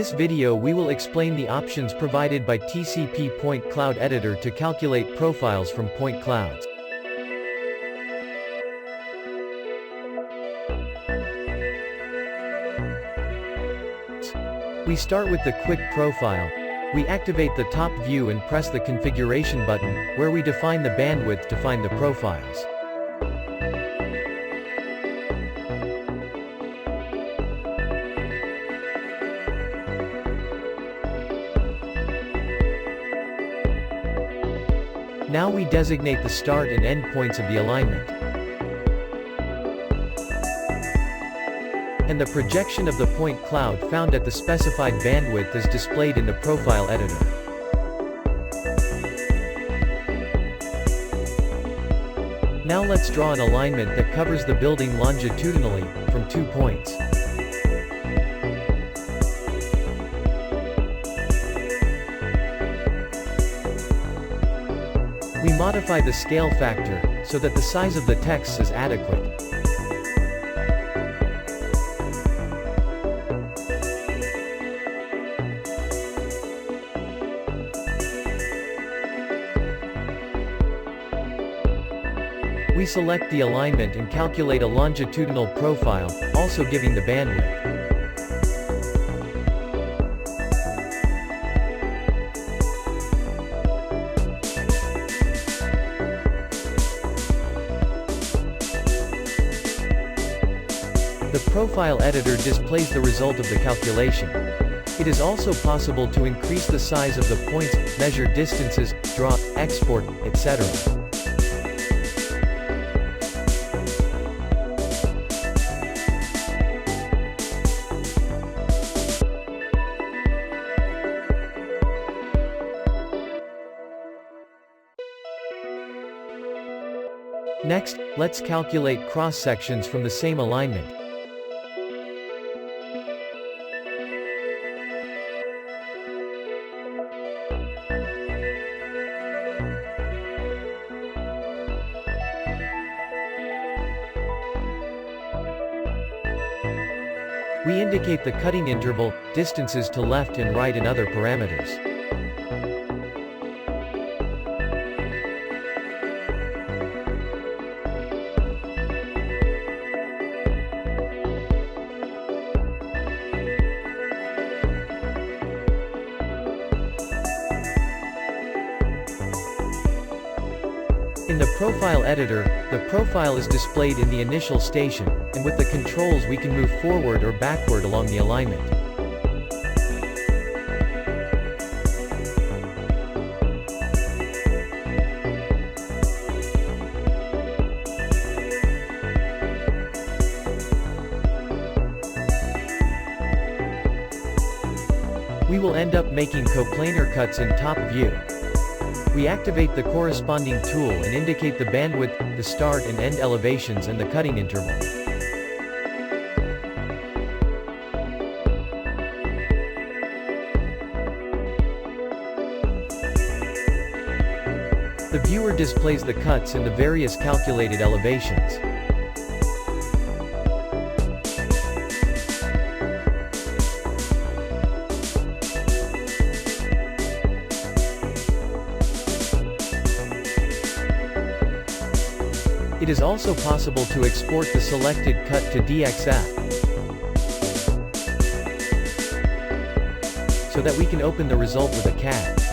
this video we will explain the options provided by TCP PointCloud Editor to calculate profiles from point clouds. We start with the Quick Profile. We activate the top view and press the Configuration button, where we define the bandwidth to find the profiles. Now we designate the start and end points of the alignment. And the projection of the point cloud found at the specified bandwidth is displayed in the Profile Editor. Now let's draw an alignment that covers the building longitudinally, from 2 points. We modify the scale factor, so that the size of the text is adequate. We select the alignment and calculate a longitudinal profile, also giving the bandwidth. The Profile Editor displays the result of the calculation. It is also possible to increase the size of the points, measure distances, draw, export, etc. Next, let's calculate cross-sections from the same alignment. We indicate the cutting interval, distances to left and right and other parameters. In the Profile Editor, the profile is displayed in the initial station, and with the controls we can move forward or backward along the alignment. We will end up making coplanar cuts in top view. We activate the corresponding tool and indicate the bandwidth, the start and end elevations and the cutting interval. The viewer displays the cuts and the various calculated elevations. It is also possible to export the selected cut to DXF, so that we can open the result with a CAD.